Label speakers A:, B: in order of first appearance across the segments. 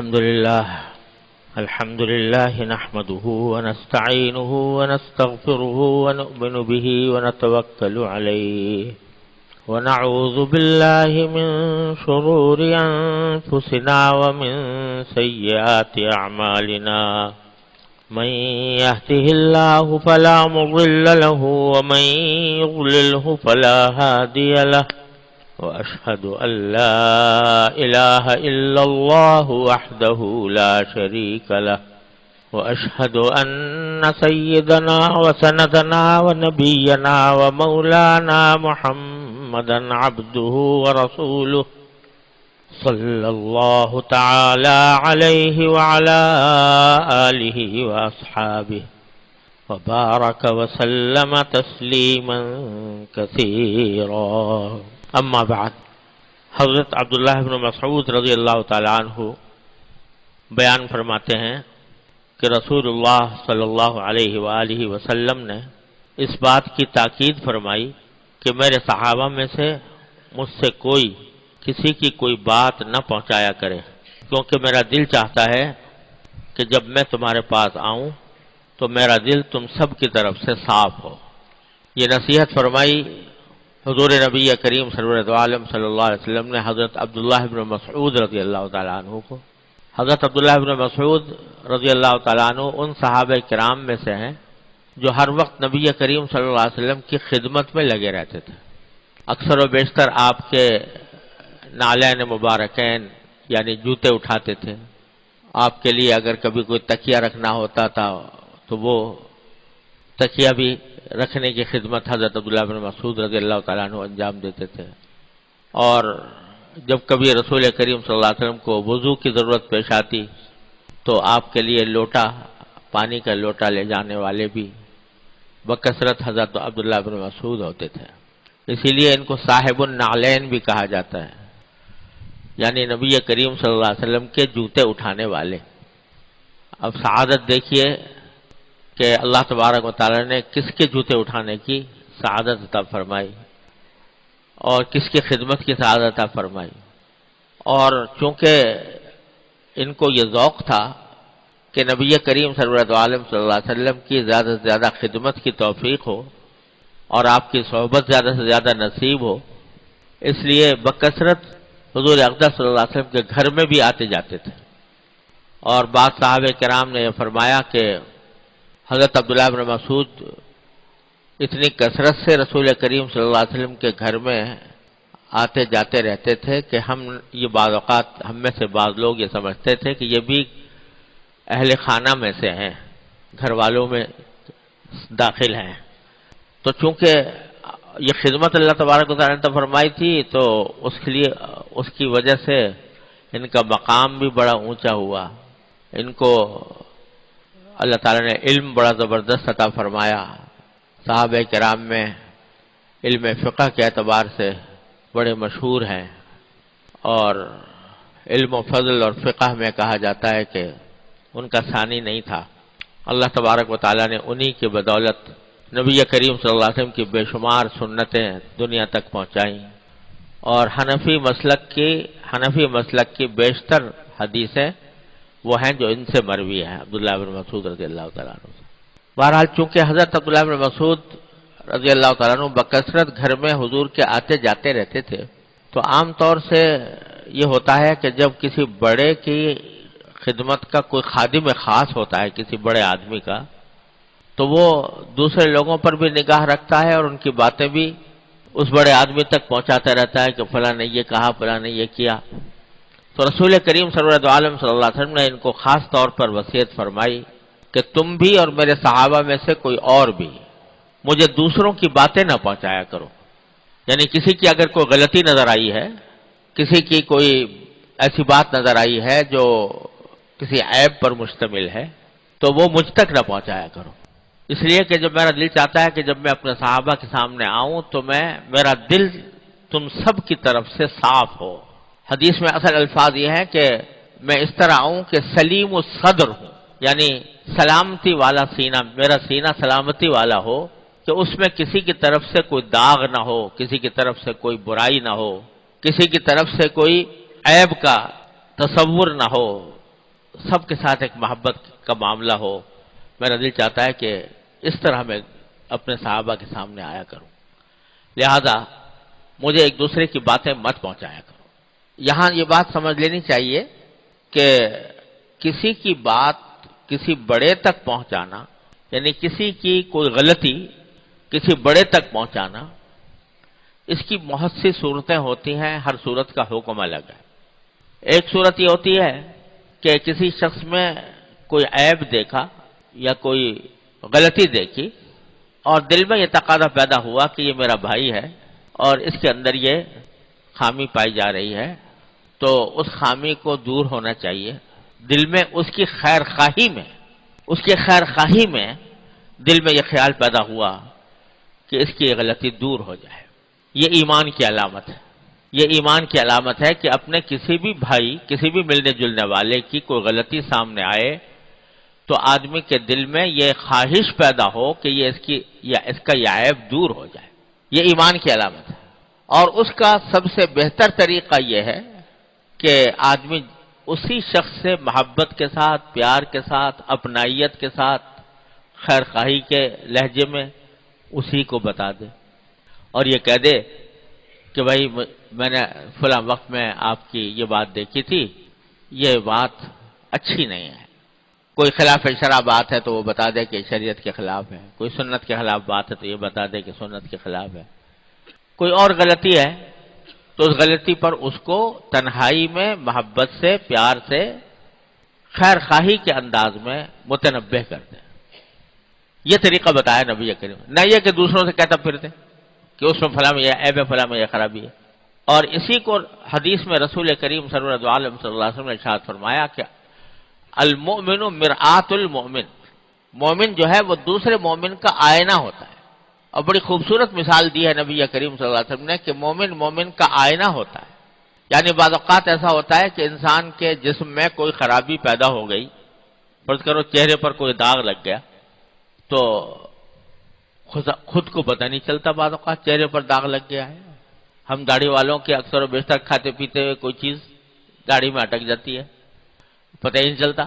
A: الحمد لله نحمده ونستعينه ونستغفره ونؤمن به ونتوكل عليه ونعوذ بالله من شرور أنفسنا ومن سيئات أعمالنا من يهده الله فلا مضل له ومن يضلله فلا هادي له وأشهد أن لا إله إلا الله وحده لا شريك له وأشهد أن سيدنا وسندنا ونبينا ومولانا محمدا عبده ورسوله صلى الله تعالى عليه وعلى آله وأصحابه وبارك وسلم تسليما كثيرا اما بعد۔ حضرت عبداللہ بن مسعود رضی اللہ تعالی عنہ بیان فرماتے ہیں کہ رسول اللہ صلی اللہ علیہ وآلہ وسلم نے اس بات کی تاکید فرمائی کہ میرے صحابہ میں سے مجھ سے کوئی کسی کی کوئی بات نہ پہنچایا کرے، کیونکہ میرا دل چاہتا ہے کہ جب میں تمہارے پاس آؤں تو میرا دل تم سب کی طرف سے صاف ہو۔ یہ نصیحت فرمائی حضور نبی کریم سرورت عالم صلی اللہ علیہ وسلم نے حضرت عبداللہ بن مسعود رضی اللہ تعالیٰ عنہ کو۔ حضرت عبداللہ بن مسعود رضی اللہ تعالیٰ عنہ ان صحابہ کرام میں سے ہیں جو ہر وقت نبی کریم صلی اللہ علیہ وسلم کی خدمت میں لگے رہتے تھے۔ اکثر و بیشتر آپ کے نالین مبارکین یعنی جوتے اٹھاتے تھے۔ آپ کے لیے اگر کبھی کوئی تکیہ رکھنا ہوتا تھا تو وہ تکیہ بھی رکھنے کی خدمت حضرت عبداللہ بن مسعود رضی اللہ تعالیٰ عنہ انجام دیتے تھے۔ اور جب کبھی رسول کریم صلی اللہ علیہ وسلم کو وضو کی ضرورت پیش آتی تو آپ کے لیے لوٹا، پانی کا لوٹا لے جانے والے بھی بکثرت حضرت عبداللہ بن مسعود ہوتے تھے۔ اسی لیے ان کو صاحب النعلین بھی کہا جاتا ہے، یعنی نبی کریم صلی اللہ علیہ وسلم کے جوتے اٹھانے والے۔ اب سعادت دیکھیے کہ اللہ تبارک و تعالی نے کس کے جوتے اٹھانے کی سعادت عطا فرمائی اور کس کی خدمت کی سعادت عطا فرمائی۔ اور چونکہ ان کو یہ ذوق تھا کہ نبی کریم سرورت عالم صلی اللہ علیہ وسلم کی زیادہ سے زیادہ خدمت کی توفیق ہو اور آپ کی صحبت زیادہ سے زیادہ نصیب ہو، اس لیے بکثرت حضور اقدس صلی اللہ علیہ وسلم کے گھر میں بھی آتے جاتے تھے۔ اور بعض صحابہ کرام نے یہ فرمایا کہ حضرت عبداللہ بن مسعود اتنی کثرت سے رسول کریم صلی اللہ علیہ وسلم کے گھر میں آتے جاتے رہتے تھے کہ ہم یہ بعض اوقات ہم میں سے بعض لوگ یہ سمجھتے تھے کہ یہ بھی اہل خانہ میں سے ہیں، گھر والوں میں داخل ہیں۔ تو چونکہ یہ خدمت اللہ تبارک و تعالیٰ نے فرمائی تھی تو اس کے لیے اس کی وجہ سے ان کا مقام بھی بڑا اونچا ہوا۔ ان کو اللہ تعالیٰ نے علم بڑا زبردست عطا فرمایا۔ صحابہ کرام میں علم فقہ کے اعتبار سے بڑے مشہور ہیں، اور علم و فضل اور فقہ میں کہا جاتا ہے کہ ان کا ثانی نہیں تھا۔ اللہ تبارک و تعالیٰ نے انہی کی بدولت نبی کریم صلی اللہ علیہ وسلم کی بے شمار سنتیں دنیا تک پہنچائیں، اور حنفی مسلک کی بیشتر حدیثیں وہ ہیں جو ان سے مروی ہیں، عبداللہ بن مسعود رضی اللہ تعالیٰ عنہ سے۔ بہرحال چونکہ حضرت عبداللہ بن مسعود رضی اللہ تعالیٰ عنہ بکثرت گھر میں حضور کے آتے جاتے رہتے تھے، تو عام طور سے یہ ہوتا ہے کہ جب کسی بڑے کی خدمت کا کوئی خادم خاص ہوتا ہے کسی بڑے آدمی کا، تو وہ دوسرے لوگوں پر بھی نگاہ رکھتا ہے اور ان کی باتیں بھی اس بڑے آدمی تک پہنچاتا رہتا ہے کہ فلاں نے یہ کہا، فلاں نے یہ کیا۔ تو رسول کریم سرورت عالم صلی اللہ علیہ وسلم نے ان کو خاص طور پر وصیت فرمائی کہ تم بھی اور میرے صحابہ میں سے کوئی اور بھی مجھے دوسروں کی باتیں نہ پہنچایا کرو، یعنی کسی کی اگر کوئی غلطی نظر آئی ہے، کسی کی کوئی ایسی بات نظر آئی ہے جو کسی عیب پر مشتمل ہے، تو وہ مجھ تک نہ پہنچایا کرو، اس لیے کہ جب میرا دل چاہتا ہے کہ جب میں اپنے صحابہ کے سامنے آؤں تو میرا دل تم سب کی طرف سے صاف ہو۔ حدیث میں اصل الفاظ یہ ہیں کہ میں اس طرح آؤں کہ سلیم الصدر ہوں، یعنی سلامتی والا سینہ، میرا سینہ سلامتی والا ہو کہ اس میں کسی کی طرف سے کوئی داغ نہ ہو، کسی کی طرف سے کوئی برائی نہ ہو، کسی کی طرف سے کوئی عیب کا تصور نہ ہو، سب کے ساتھ ایک محبت کا معاملہ ہو. میرا دل چاہتا ہے کہ اس طرح میں اپنے صحابہ کے سامنے آیا کروں. لہذا مجھے ایک دوسرے کی باتیں مت پہنچایا کرو. یہاں یہ بات سمجھ لینی چاہیے کہ کسی کی بات کسی بڑے تک پہنچانا، یعنی کسی کی کوئی غلطی کسی بڑے تک پہنچانا، اس کی بہت سی صورتیں ہوتی ہیں. ہر صورت کا حکم الگ ہے. ایک صورت یہ ہوتی ہے کہ کسی شخص میں کوئی عیب دیکھا یا کوئی غلطی دیکھی اور دل میں یہ تقاضا پیدا ہوا کہ یہ میرا بھائی ہے اور اس کے اندر یہ خامی پائی جا رہی ہے، تو اس خامی کو دور ہونا چاہیے. دل میں اس کی خیر خواہی میں دل میں یہ خیال پیدا ہوا کہ اس کی یہ غلطی دور ہو جائے. یہ ایمان کی علامت ہے. یہ ایمان کی علامت ہے کہ اپنے کسی بھی بھائی، کسی بھی ملنے جلنے والے کی کوئی غلطی سامنے آئے تو آدمی کے دل میں یہ خواہش پیدا ہو کہ اس کا یہ عیب دور ہو جائے. یہ ایمان کی علامت ہے. اور اس کا سب سے بہتر طریقہ یہ ہے کہ آدمی اسی شخص سے محبت کے ساتھ، پیار کے ساتھ، اپنائیت کے ساتھ، خیر خواہی کے لہجے میں اسی کو بتا دے اور یہ کہہ دے کہ بھائی میں نے فلاں وقت میں آپ کی یہ بات دیکھی تھی، یہ بات اچھی نہیں ہے. کوئی خلاف شرع بات ہے تو وہ بتا دے کہ شریعت کے خلاف ہے. کوئی سنت کے خلاف بات ہے تو یہ بتا دے کہ سنت کے خلاف ہے. کوئی اور غلطی ہے تو اس غلطی پر اس کو تنہائی میں محبت سے، پیار سے، خیر خواہی کے انداز میں متنبہ کر دیں. یہ طریقہ بتایا نبی کریم. نہ یہ کہ دوسروں سے کہتا پھرتے کہ اس میں فلاں میں یہ عیب ہے، فلاں میں یہ خرابی ہے. اور اسی کو حدیث میں رسول کریم صلی اللہ علیہ وسلم نے ارشاد فرمایا کہ المؤمن مرآت المؤمن، مومن جو ہے وہ دوسرے مومن کا آئینہ ہوتا ہے. اور بڑی خوبصورت مثال دی ہے نبی کریم صلی اللہ علیہ وسلم نے کہ مومن کا آئینہ ہوتا ہے. یعنی بعض اوقات ایسا ہوتا ہے کہ انسان کے جسم میں کوئی خرابی پیدا ہو گئی، فرض کرو چہرے پر کوئی داغ لگ گیا تو خود کو پتہ نہیں چلتا. بعض اوقات چہرے پر داغ لگ گیا ہے. ہم داڑھی والوں کے اکثر و بیشتر کھاتے پیتے ہوئے کوئی چیز داڑھی میں اٹک جاتی ہے، پتہ ہی نہیں چلتا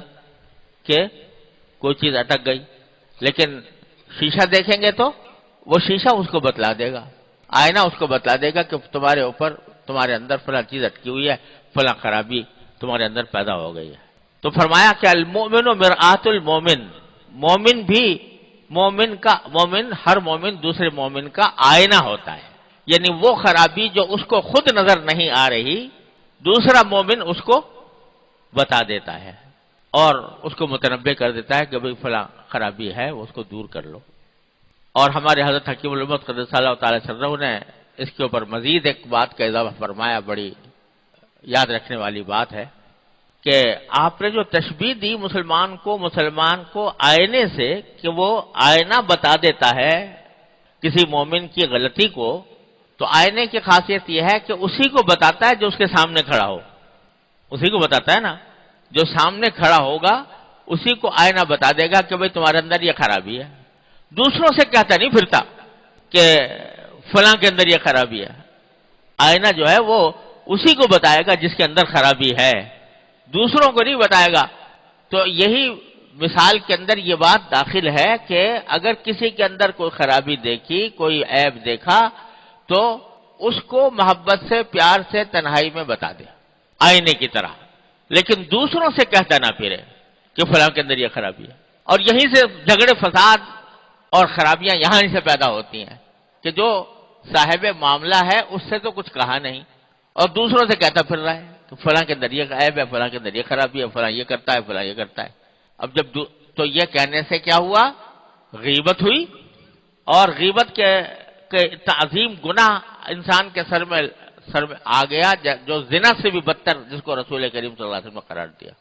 A: کہ کوئی چیز اٹک گئی. لیکن شیشہ دیکھیں گے تو وہ شیشہ اس کو بتلا دے گا، آئینہ اس کو بتلا دے گا کہ تمہارے اوپر، تمہارے اندر فلاں چیز اٹکی ہوئی ہے، فلاں خرابی تمہارے اندر پیدا ہو گئی ہے. تو فرمایا کہ المؤمن مرآت المؤمن، مومن ہر مومن دوسرے مومن کا آئینہ ہوتا ہے. یعنی وہ خرابی جو اس کو خود نظر نہیں آ رہی، دوسرا مومن اس کو بتا دیتا ہے اور اس کو متنبہ کر دیتا ہے کہ بھئی فلاں خرابی ہے، وہ اس کو دور کر لو. اور ہمارے حضرت حکیم الامت قدس اللہ تعالی سرہ نے اس کے اوپر مزید ایک بات کا اضافہ فرمایا، بڑی یاد رکھنے والی بات ہے کہ آپ نے جو تشبیہ دی مسلمان کو آئینے سے کہ وہ آئینہ بتا دیتا ہے کسی مومن کی غلطی کو، تو آئینے کی خاصیت یہ ہے کہ اسی کو بتاتا ہے جو اس کے سامنے کھڑا ہو. اسی کو بتاتا ہے نا، جو سامنے کھڑا ہوگا اسی کو آئینہ بتا دے گا کہ بھئی تمہارے اندر یہ خرابی ہے. دوسروں سے کہتا نہیں پھرتا کہ فلاں کے اندر یہ خرابی ہے. آئینہ جو ہے وہ اسی کو بتائے گا جس کے اندر خرابی ہے، دوسروں کو نہیں بتائے گا. تو یہی مثال کے اندر یہ بات داخل ہے کہ اگر کسی کے اندر کوئی خرابی دیکھی، کوئی عیب دیکھا تو اس کو محبت سے، پیار سے تنہائی میں بتا دے آئینے کی طرح، لیکن دوسروں سے کہتا نہ پھرے کہ فلاں کے اندر یہ خرابی ہے. اور یہیں سے جھگڑے، فساد اور خرابیاں یہاں سے پیدا ہوتی ہیں کہ جو صاحب معاملہ ہے اس سے تو کچھ کہا نہیں اور دوسروں سے کہتا پھر رہا ہے کہ فلاں کے اندر یہ عیب ہے، فلاں کے اندر یہ خرابی ہے، فلاں یہ کرتا ہے، فلاں یہ کرتا ہے. اب جب تو یہ کہنے سے کیا ہوا؟ غیبت ہوئی. اور غیبت کے تعظیم گناہ انسان کے سر میں آ گیا، جو زنا سے بھی بدتر، جس کو رسول کریم صلی اللہ علیہ وسلم نے قرار دیا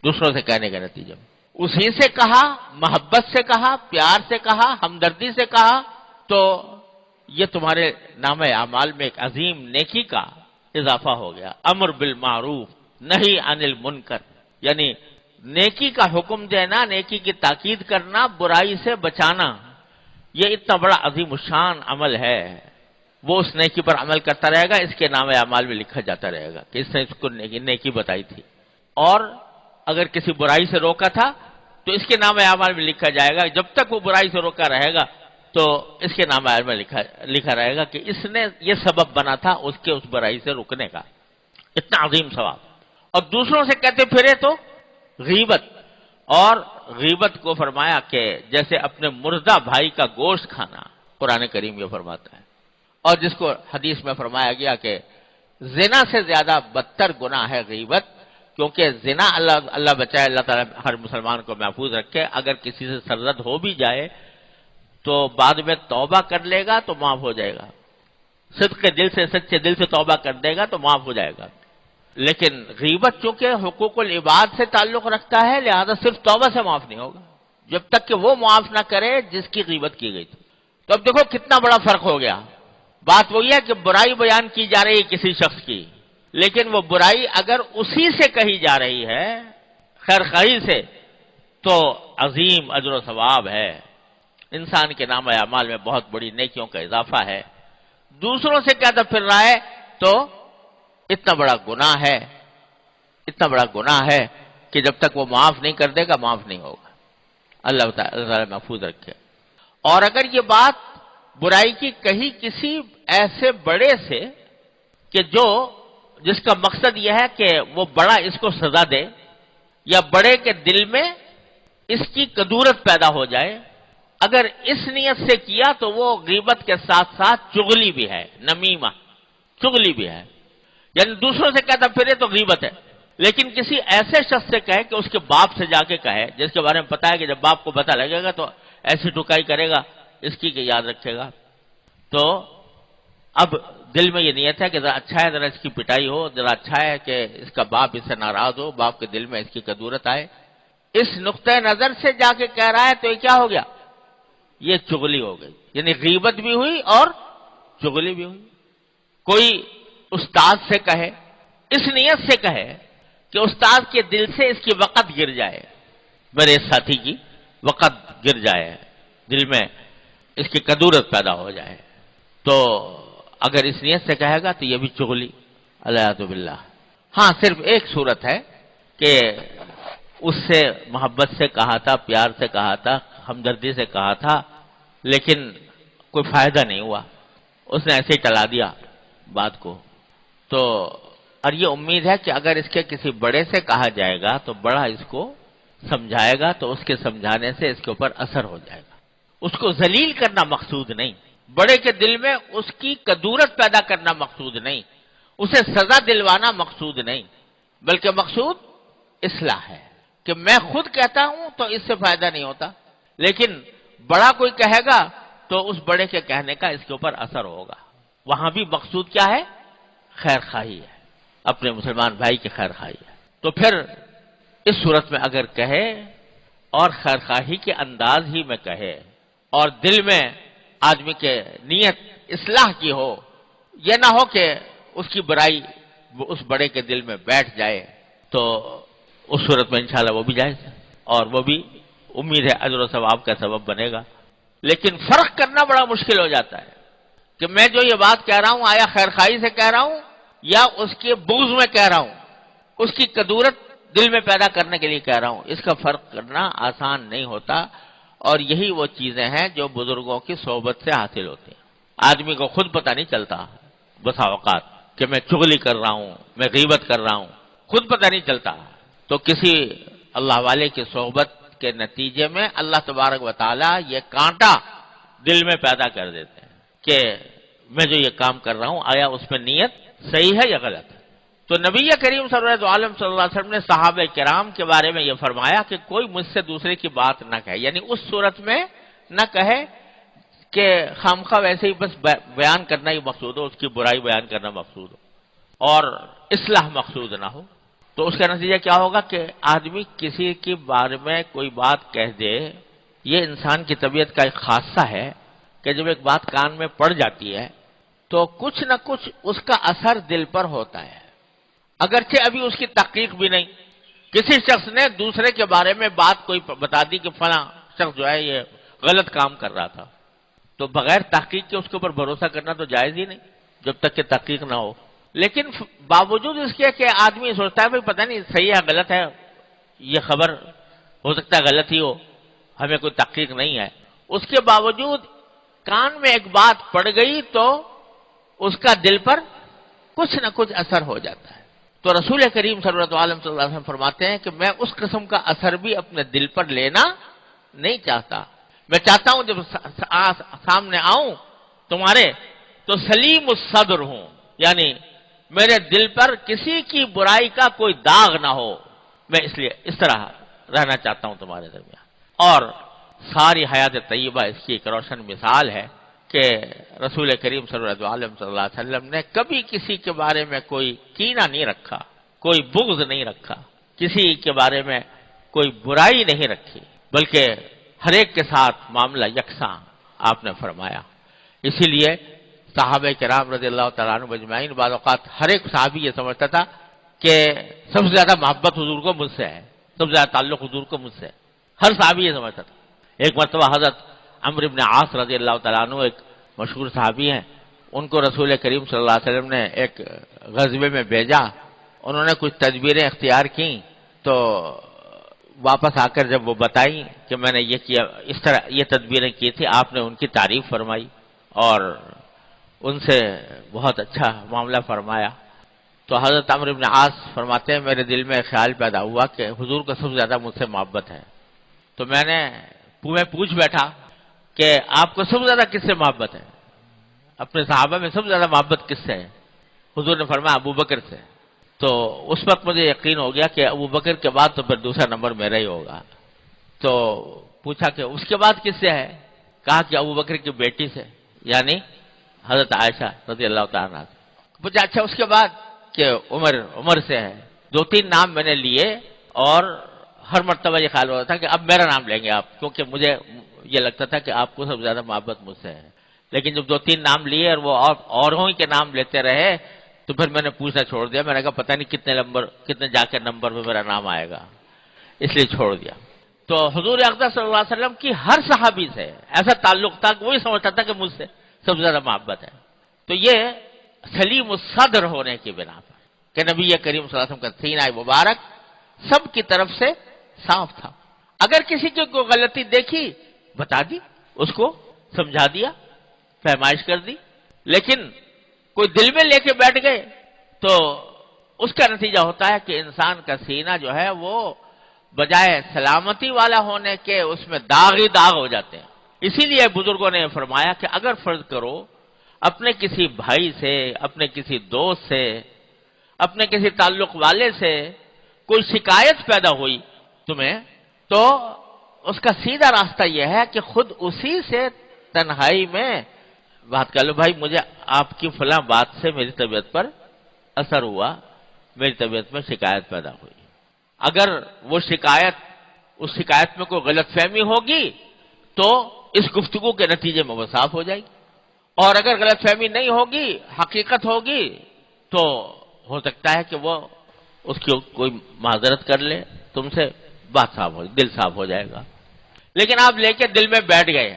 A: دوسروں سے کہنے کے نتیجے میں. اسی سے کہا، محبت سے کہا، پیار سے کہا، ہمدردی سے کہا، تو یہ تمہارے نامہ اعمال میں ایک عظیم نیکی کا اضافہ ہو گیا. امر بالمعروف نہی عن المنکر، یعنی نیکی کا حکم دینا، نیکی کی تاکید کرنا، برائی سے بچانا، یہ اتنا بڑا عظیم الشان عمل ہے. وہ اس نیکی پر عمل کرتا رہے گا، اس کے نامہ اعمال میں لکھا جاتا رہے گا کہ اس نے اس کو نیکی بتائی تھی. اور اگر کسی برائی سے روکا تھا تو اس کے نام اعمال میں لکھا جائے گا، جب تک وہ برائی سے روکا رہے گا تو اس کے نام اعمال میں لکھا رہے گا کہ اس نے یہ سبب بنا تھا اس کے اس برائی سے رکنے کا۔ اتنا عظیم ثواب۔ اور دوسروں سے کہتے پھرے تو غیبت، اور غیبت کو فرمایا کہ جیسے اپنے مردہ بھائی کا گوشت کھانا، قرآن کریم یہ فرماتا ہے۔ اور جس کو حدیث میں فرمایا گیا کہ زنا سے زیادہ بدتر گناہ ہے غیبت، کیونکہ زنا اللہ بچائے، اللہ تعالیٰ ہر مسلمان کو محفوظ رکھے، اگر کسی سے سرزد ہو بھی جائے تو بعد میں توبہ کر لے گا تو معاف ہو جائے گا، صدق دل سے، سچے دل سے توبہ کر دے گا تو معاف ہو جائے گا۔ لیکن غیبت چونکہ حقوق العباد سے تعلق رکھتا ہے، لہذا صرف توبہ سے معاف نہیں ہوگا جب تک کہ وہ معاف نہ کرے جس کی غیبت کی گئی تھی۔ تو اب دیکھو کتنا بڑا فرق ہو گیا۔ بات وہی ہے کہ برائی بیان کی جا رہی ہے کسی شخص کی، لیکن وہ برائی اگر اسی سے کہی جا رہی ہے، خیر خواہی سے، تو عظیم اجر و ثواب ہے، انسان کے نام اعمال میں بہت بڑی نیکیوں کا اضافہ ہے۔ دوسروں سے کہتا پھر رہا ہے تو اتنا بڑا گناہ ہے، اتنا بڑا گناہ ہے کہ جب تک وہ معاف نہیں کر دے گا معاف نہیں ہوگا۔ اللہ تعالیٰ محفوظ رکھے۔ اور اگر یہ بات برائی کی کہی کسی ایسے بڑے سے کہ جس کا مقصد یہ ہے کہ وہ بڑا اس کو سزا دے، یا بڑے کے دل میں اس کی کدورت پیدا ہو جائے، اگر اس نیت سے کیا تو وہ غیبت کے ساتھ ساتھ چغلی بھی ہے، نمیمہ، چغلی بھی ہے، یعنی دوسروں سے کہتا پھرے تو غیبت ہے۔ لیکن کسی ایسے شخص سے کہے کہ اس کے باپ سے جا کے کہے، جس کے بارے میں پتا ہے کہ جب باپ کو پتہ لگے گا تو ایسی ٹکائی کرے گا اس کی کہ یاد رکھے گا، تو اب دل میں یہ نیت ہے کہ ذرا اچھا ہے ذرا اس کی پٹائی ہو، ذرا اچھا ہے کہ اس کا باپ اس سے ناراض ہو، باپ کے دل میں اس کی کدورت آئے، اس نقطۂ نظر سے جا کے کہہ رہا ہے تو یہ کیا ہو گیا؟ یہ چغلی ہو گئی، یعنی غیبت بھی ہوئی اور چغلی بھی ہوئی۔ کوئی استاد سے کہے، اس نیت سے کہے کہ استاد کے دل سے اس کی وقت گر جائے، میرے ساتھی کی وقت گر جائے، دل میں اس کی کدورت پیدا ہو جائے، تو اگر اس نیت سے کہے گا تو یہ بھی چغلی، الیاذ باللہ۔ ہاں صرف ایک صورت ہے کہ اس سے محبت سے کہا تھا، پیار سے کہا تھا، ہمدردی سے کہا تھا، لیکن کوئی فائدہ نہیں ہوا، اس نے ایسے ہی ٹلا دیا بات کو، تو اور یہ امید ہے کہ اگر اس کے کسی بڑے سے کہا جائے گا تو بڑا اس کو سمجھائے گا تو اس کے سمجھانے سے اس کے اوپر اثر ہو جائے گا۔ اس کو ذلیل کرنا مقصود نہیں، بڑے کے دل میں اس کی کدورت پیدا کرنا مقصود نہیں، اسے سزا دلوانا مقصود نہیں، بلکہ مقصود اصلاح ہے کہ میں خود کہتا ہوں تو اس سے فائدہ نہیں ہوتا، لیکن بڑا کوئی کہے گا تو اس بڑے کے کہنے کا اس کے اوپر اثر ہوگا۔ وہاں بھی مقصود کیا ہے؟ خیر خواہی ہے، اپنے مسلمان بھائی کی خیر خواہی ہے۔ تو پھر اس صورت میں اگر کہے اور خیر خواہی کے انداز ہی میں کہے اور دل میں آدمی کے نیت اصلاح کی ہو، یہ نہ ہو کہ اس کی برائی اس بڑے کے دل میں بیٹھ جائے، تو اس صورت میں انشاءاللہ وہ بھی جائز ہے اور وہ بھی امید ہے اجر و ثواب کا سبب بنے گا۔ لیکن فرق کرنا بڑا مشکل ہو جاتا ہے کہ میں جو یہ بات کہہ رہا ہوں آیا خیر خواہی سے کہہ رہا ہوں یا اس کے بغض میں کہہ رہا ہوں، اس کی کدورت دل میں پیدا کرنے کے لیے کہہ رہا ہوں، اس کا فرق کرنا آسان نہیں ہوتا، اور یہی وہ چیزیں ہیں جو بزرگوں کی صحبت سے حاصل ہوتی ہیں۔ آدمی کو خود پتہ نہیں چلتا بسا اوقات کہ میں چغلی کر رہا ہوں، میں غیبت کر رہا ہوں، خود پتہ نہیں چلتا، تو کسی اللہ والے کی صحبت کے نتیجے میں اللہ تبارک و تعالی یہ کانٹا دل میں پیدا کر دیتے ہیں کہ میں جو یہ کام کر رہا ہوں آیا اس میں نیت صحیح ہے یا غلط ہے۔ تو نبی کریم صلی اللہ علیہ وسلم نے صحابہ کرام کے بارے میں یہ فرمایا کہ کوئی مجھ سے دوسرے کی بات نہ کہے، یعنی اس صورت میں نہ کہے کہ خامخواہ ویسے ہی بس بیان کرنا ہی مقصود ہو، اس کی برائی بیان کرنا مقصود ہو اور اصلاح مقصود نہ ہو، تو اس کا نتیجہ کیا ہوگا کہ آدمی کسی کے بارے میں کوئی بات کہہ دے۔ یہ انسان کی طبیعت کا ایک خاصہ ہے کہ جب ایک بات کان میں پڑ جاتی ہے تو کچھ نہ کچھ اس کا اثر دل پر ہوتا ہے، اگرچہ ابھی اس کی تحقیق بھی نہیں۔ کسی شخص نے دوسرے کے بارے میں بات کوئی بتا دی کہ فلاں شخص جو ہے یہ غلط کام کر رہا تھا، تو بغیر تحقیق کے اس کے اوپر بھروسہ کرنا تو جائز ہی نہیں جب تک کہ تحقیق نہ ہو۔ لیکن باوجود اس کے کہ آدمی سوچتا ہے بھائی پتہ نہیں صحیح ہے غلط ہے، یہ خبر ہو سکتا ہے غلطی ہو، ہمیں کوئی تحقیق نہیں ہے، اس کے باوجود کان میں ایک بات پڑ گئی تو اس کا دل پر کچھ نہ کچھ اثر ہو جاتا ہے۔ تو رسول کریم صلی اللہ علیہ وسلم فرماتے ہیں کہ میں اس قسم کا اثر بھی اپنے دل پر لینا نہیں چاہتا، میں چاہتا ہوں جب سامنے آؤں تمہارے تو سلیم الصدر ہوں، یعنی میرے دل پر کسی کی برائی کا کوئی داغ نہ ہو، میں اس لیے اس طرح رہنا چاہتا ہوں تمہارے درمیان۔ اور ساری حیات طیبہ اس کی ایک روشن مثال ہے کہ رسول کریم صلی اللہ علیہ وسلم نے کبھی کسی کے بارے میں کوئی کینہ نہیں رکھا، کوئی بغض نہیں رکھا، کسی کے بارے میں کوئی برائی نہیں رکھی، بلکہ ہر ایک کے ساتھ معاملہ یکساں آپ نے فرمایا۔ اسی لیے صحابہ کرام رضی اللہ تعالیٰ عنہ اجمعین بعض اوقات ہر ایک صحابی یہ سمجھتا تھا کہ سب سے زیادہ محبت حضور کو مجھ سے ہے، سب سے زیادہ تعلق حضور کو مجھ سے ہے، ہر صحابی یہ سمجھتا تھا۔ ایک مرتبہ حضرت عمرو بن عاص رضی اللہ تعالیٰ عنہ ایک مشہور صحابی ہیں، ان کو رسول کریم صلی اللہ علیہ وسلم نے ایک غزوے میں بھیجا، انہوں نے کچھ تدبیریں اختیار کیں تو واپس آ کر جب وہ بتائیں کہ میں نے یہ کیا، اس طرح یہ تدبیریں کی تھی، آپ نے ان کی تعریف فرمائی اور ان سے بہت اچھا معاملہ فرمایا۔ تو حضرت عمرو بن عاص فرماتے ہیں میرے دل میں خیال پیدا ہوا کہ حضور کو سب سے زیادہ مجھ سے محبت ہے، تو میں پوچھ بیٹھا کہ آپ کو سب سے زیادہ کس سے محبت ہے، اپنے صحابہ میں سب سے زیادہ محبت کس سے ہے؟ حضور نے فرمایا ابو بکر سے۔ تو اس وقت مجھے یقین ہو گیا کہ ابو بکر کے بعد تو پھر دوسرا نمبر میرا ہی ہوگا۔ تو پوچھا کہ اس کے بعد کس سے ہے؟ کہا کہ ابو بکر کی بیٹی سے، یعنی حضرت عائشہ رضی اللہ تعالیٰ عنہ۔ پوچھا اچھا اس کے بعد کہ عمر سے ہے۔ دو تین نام میں نے لیے اور ہر مرتبہ یہ خیال ہوتا تھا کہ اب میرا نام لیں گے آپ، کیونکہ مجھے یہ لگتا تھا کہ آپ کو سب سے زیادہ محبت مجھ سے ہے۔ لیکن جب دو تین نام لیے اور وہ اوروں ہی کے نام لیتے رہے تو پھر میں نے پوچھنا چھوڑ دیا، میں نے کہا پتہ نہیں کتنے جا کے نمبر پہ میرا نام آئے گا، اس لیے چھوڑ دیا۔ تو حضور اقدس صلی اللہ علیہ وسلم کی ہر صحابی سے ایسا تعلق تھا کہ وہی سمجھتا تھا کہ مجھ سے سب سے زیادہ محبت ہے۔ تو یہ سلیم الصدر ہونے کی بنا پر کہ نبی کریم صلی اللہ علیہ وسلم کا سینہ مبارک سب کی طرف سے صاف تھا، اگر کسی کی کوئی غلطی دیکھی بتا دی، اس کو سمجھا دیا، فہمائش کر دی، لیکن کوئی دل میں لے کے بیٹھ گئے تو اس کا نتیجہ ہوتا ہے کہ انسان کا سینہ جو ہے وہ بجائے سلامتی والا ہونے کے اس میں داغ ہی داغ ہو جاتے ہیں۔ اسی لیے بزرگوں نے فرمایا کہ اگر فرض کرو اپنے کسی بھائی سے، اپنے کسی دوست سے، اپنے کسی تعلق والے سے کوئی شکایت پیدا ہوئی تمہیں، تو اس کا سیدھا راستہ یہ ہے کہ خود اسی سے تنہائی میں بات کر لو، بھائی مجھے آپ کی فلاں بات سے میری طبیعت پر اثر ہوا، میری طبیعت میں شکایت پیدا ہوئی۔ اگر وہ اس شکایت میں کوئی غلط فہمی ہوگی تو اس گفتگو کے نتیجے میں وہ صاف ہو جائے گی، اور اگر غلط فہمی نہیں ہوگی، حقیقت ہوگی، تو ہو سکتا ہے کہ وہ اس کی کوئی معذرت کر لے تم سے، بات صاف ہو، دل صاف ہو جائے گا۔ لیکن آپ لے کے دل میں بیٹھ گئے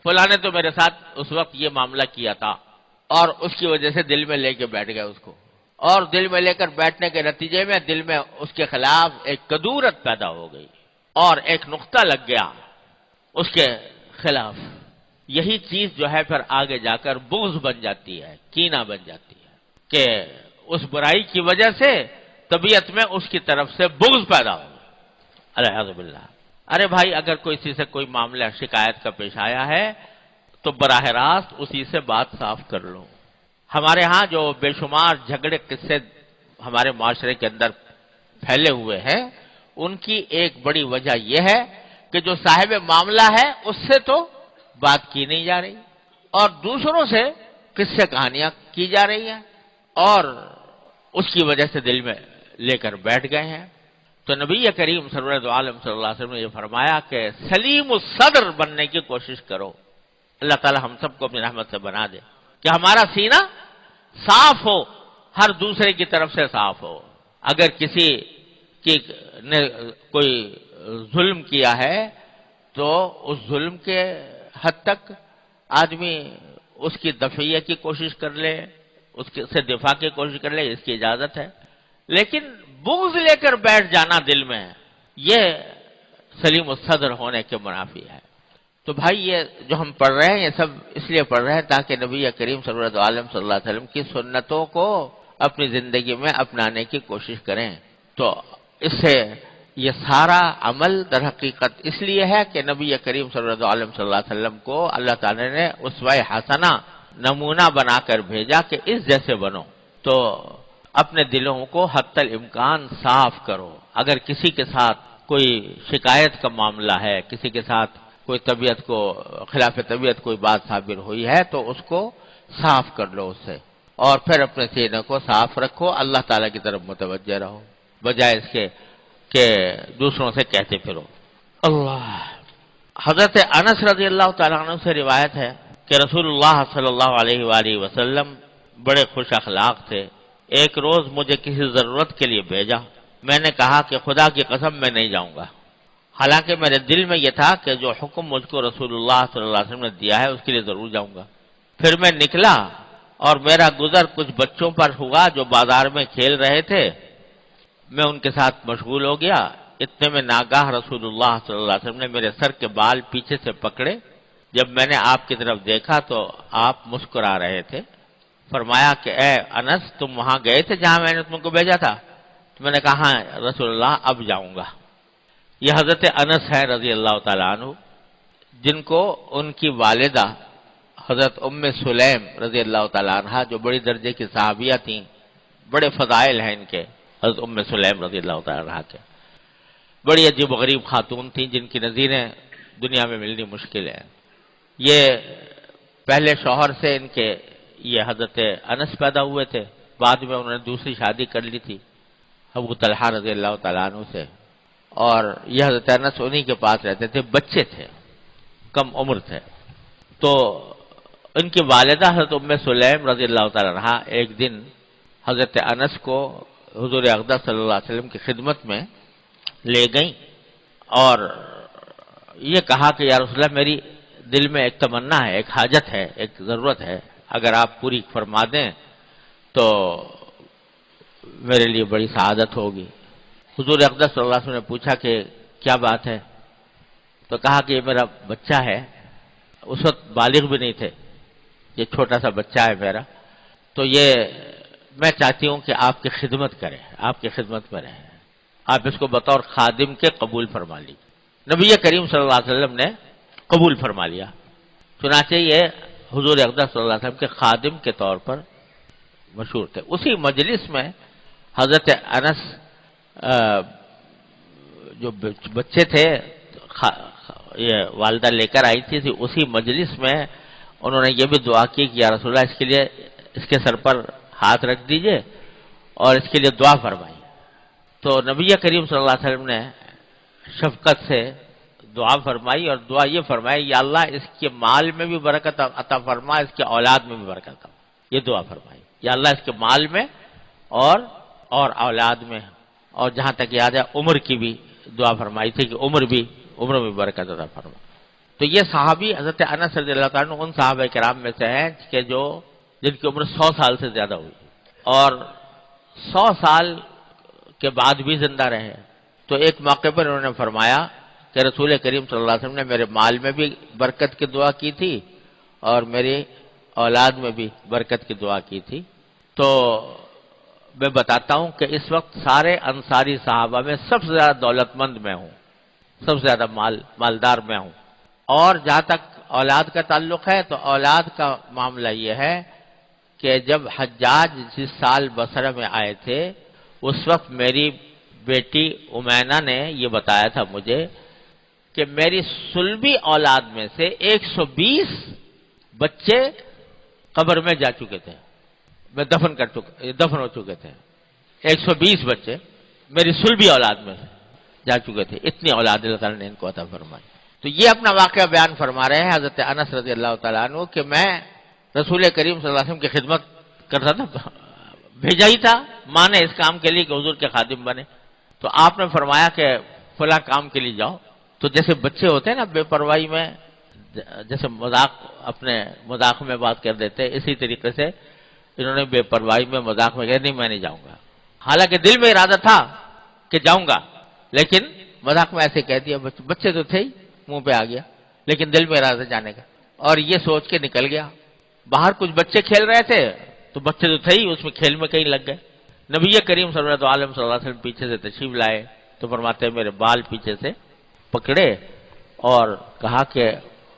A: فلاں نے تو میرے ساتھ اس وقت یہ معاملہ کیا تھا، اور اس کی وجہ سے دل میں لے کے بیٹھ گئے اس کو، اور دل میں لے کر بیٹھنے کے نتیجے میں دل میں اس کے خلاف ایک کدورت پیدا ہو گئی اور ایک نقطہ لگ گیا اس کے خلاف۔ یہی چیز جو ہے پھر آگے جا کر بغض بن جاتی ہے، کینہ بن جاتی ہے، کہ اس برائی کی وجہ سے طبیعت میں اس کی طرف سے بغض پیدا ہو۔ الحمد باللہ۔ ارے بھائی اگر کوئی کسی سے کوئی معاملہ شکایت کا پیش آیا ہے تو براہ راست اسی سے بات صاف کر لو۔ ہمارے ہاں جو بے شمار جھگڑے قصے ہمارے معاشرے کے اندر پھیلے ہوئے ہیں، ان کی ایک بڑی وجہ یہ ہے کہ جو صاحب معاملہ ہے اس سے تو بات کی نہیں جا رہی، اور دوسروں سے قصے کہانیاں کی جا رہی ہیں، اور اس کی وجہ سے دل میں لے کر بیٹھ گئے ہیں۔ تو نبی کریم صلی اللہ علیہ وسلم نے یہ فرمایا کہ سلیم الصدر بننے کی کوشش کرو، اللہ تعالی ہم سب کو اپنی رحمت سے بنا دے کہ ہمارا سینہ صاف ہو، ہر دوسرے کی طرف سے صاف ہو۔ اگر کسی نے کوئی ظلم کیا ہے تو اس ظلم کے حد تک آدمی اس کی دفعیہ کی کوشش کر لے، اس سے دفاع کی کوشش کر لے، اس کی اجازت ہے، لیکن بغض لے کر بیٹھ جانا دل میں یہ سلیم الصدر ہونے کے منافی ہے۔ تو بھائی یہ جو ہم پڑھ رہے ہیں یہ سب اس لیے پڑھ رہے ہیں تاکہ نبی کریم سرورت عالم صلی اللہ علیہ وسلم کی سنتوں کو اپنی زندگی میں اپنانے کی کوشش کریں۔ تو اس سے یہ سارا عمل در حقیقت اس لیے ہے کہ نبی کریم سرورت عالم صلی اللہ علیہ وسلم کو اللہ تعالی نے اسوہ حسنہ نمونہ بنا کر بھیجا کہ اس جیسے بنو۔ تو اپنے دلوں کو حتی الامکان صاف کرو۔ اگر کسی کے ساتھ کوئی شکایت کا معاملہ ہے، کسی کے ساتھ کوئی طبیعت کو خلاف طبیعت کوئی بات ثابت ہوئی ہے تو اس کو صاف کر لو اس سے، اور پھر اپنے سینے کو صاف رکھو، اللہ تعالیٰ کی طرف متوجہ رہو بجائے اس کے کہ دوسروں سے کہتے پھرو۔ اللہ حضرت انس رضی اللہ تعالیٰ عنہ سے روایت ہے کہ رسول اللہ صلی اللہ علیہ وآلہ وسلم بڑے خوش اخلاق تھے۔ ایک روز مجھے کسی ضرورت کے لیے بھیجا، میں نے کہا کہ خدا کی قسم میں نہیں جاؤں گا، حالانکہ میرے دل میں یہ تھا کہ جو حکم مجھ کو رسول اللہ صلی اللہ علیہ وسلم نے دیا ہے اس کے لیے ضرور جاؤں گا۔ پھر میں نکلا اور میرا گزر کچھ بچوں پر ہوا جو بازار میں کھیل رہے تھے، میں ان کے ساتھ مشغول ہو گیا۔ اتنے میں ناگاہ رسول اللہ صلی اللہ علیہ وسلم نے میرے سر کے بال پیچھے سے پکڑے۔ جب میں نے آپ کی طرف دیکھا تو آپ مسکرا رہے تھے۔ فرمایا کہ اے انس، تم وہاں گئے تھے جہاں میں نے تم کو بھیجا تھا؟ تو میں نے کہا ہاں رسول اللہ، اب جاؤں گا۔ یہ حضرت انس ہے رضی اللہ تعالیٰ عنہ، جن کو ان کی والدہ حضرت ام سلیم رضی اللہ تعالیٰ عنہ جو بڑی درجے کی صحابیہ تھیں، بڑے فضائل ہیں ان کے، حضرت ام سلیم رضی اللہ تعالیٰ عنہ کے، بڑی عجیب و غریب خاتون تھیں جن کی نظیریں دنیا میں ملنی مشکل ہیں۔ یہ پہلے شوہر سے ان کے یہ حضرت انس پیدا ہوئے تھے، بعد میں انہوں نے دوسری شادی کر لی تھی ابو طلحہ رضی اللہ تعالیٰ عنہ سے، اور یہ حضرت انس انہی کے پاس رہتے تھے، بچے تھے، کم عمر تھے۔ تو ان کی والدہ حضرت ام سلیم رضی اللہ تعالیٰ عنہ ایک دن حضرت انس کو حضور اقدس صلی اللہ علیہ وسلم کی خدمت میں لے گئیں اور یہ کہا کہ یا رسول اللہ، میری دل میں ایک تمنا ہے، ایک حاجت ہے، ایک ضرورت ہے، اگر آپ پوری فرما دیں تو میرے لیے بڑی سعادت ہوگی۔ حضور اقدس صلی اللہ علیہ وسلم نے پوچھا کہ کیا بات ہے؟ تو کہا کہ یہ میرا بچہ ہے، اس وقت بالغ بھی نہیں تھے، یہ چھوٹا سا بچہ ہے میرا، تو یہ میں چاہتی ہوں کہ آپ کی خدمت کرے، آپ کی خدمت میں رہے، آپ اس کو بطور خادم کے قبول فرما لیجیے۔ نبی کریم صلی اللہ علیہ وسلم نے قبول فرما لیا، چنانچہ یہ حضور اقدس صلی اللہ علیہ وسلم کے خادم کے طور پر مشہور تھے۔ اسی مجلس میں حضرت انس جو بچے تھے یہ والدہ لے کر آئی تھی، اسی مجلس میں انہوں نے یہ بھی دعا کی کہ یا رسول اللہ، اس کے لیے اس کے سر پر ہاتھ رکھ دیجئے اور اس کے لیے دعا فرمائیے۔ تو نبی کریم صلی اللہ علیہ وسلم نے شفقت سے دعا فرمائی اور دعا یہ فرمائی، یا اللہ اس کے مال میں بھی برکت عطا فرما، اس کے اولاد میں بھی برکت عطا فرما، یہ دعا فرمائی، یا اللہ اس کے مال میں اور اولاد میں، اور جہاں تک یاد ہے عمر کی بھی دعا فرمائی تھی کہ عمر میں برکت عطا فرما۔ تو یہ صحابی حضرت انس رضی اللہ تعالیٰ عنہ ان صحابہ کرام میں سے ہیں کہ جن کی عمر 100 سال سے زیادہ ہوئی اور 100 سال کے بعد بھی زندہ رہے۔ تو ایک موقع پر انہوں نے فرمایا کہ رسول کریم صلی اللہ علیہ وسلم نے میرے مال میں بھی برکت کی دعا کی تھی اور میری اولاد میں بھی برکت کی دعا کی تھی۔ تو میں بتاتا ہوں کہ اس وقت سارے انصاری صحابہ میں سب سے زیادہ دولت مند میں ہوں، سب سے زیادہ مالدار میں ہوں، اور جہاں تک اولاد کا تعلق ہے تو اولاد کا معاملہ یہ ہے کہ جب حجاج جس سال بصرہ میں آئے تھے اس وقت میری بیٹی امینا نے یہ بتایا تھا مجھے کہ میری سلبی اولاد میں سے 120 بچے قبر میں جا چکے تھے، میں دفن ہو چکے تھے، 120 بچے میری سلبی اولاد میں جا چکے تھے، اتنی اولاد اللہ تعالیٰ نے ان کو عطا فرمائی۔ تو یہ اپنا واقعہ بیان فرما رہے ہیں حضرت انس رضی اللہ تعالیٰ عنہ کہ میں رسول کریم صلی اللہ علیہ وسلم کی خدمت کرتا تھا، بھیجا ہی تھا ماں نے اس کام کے لیے کہ حضور کے خادم بنے، تو آپ نے فرمایا کہ فلاں کام کے لیے جاؤ۔ تو جیسے بچے ہوتے ہیں نا بے پرواہی میں جیسے اپنے مذاق میں بات کر دیتے، اسی طریقے سے انہوں نے بے پرواہی میں مذاق میں کہا نہیں میں نہیں جاؤں گا، حالانکہ دل میں ارادہ تھا کہ جاؤں گا، لیکن مذاق میں ایسے کہہ دیا، بچے تو تھے ہی، منہ پہ آ گیا، لیکن دل میں ارادہ جانے کا، اور یہ سوچ کے نکل گیا۔ باہر کچھ بچے کھیل رہے تھے تو بچے تو تھے ہی، اس میں کھیل میں کہیں لگ گئے۔ نبی کریم صلی اللہ علیہ وسلم پیچھے سے تشریف لائے تو فرماتے ہیں میرے بال پیچھے سے پکڑے اور کہا کہ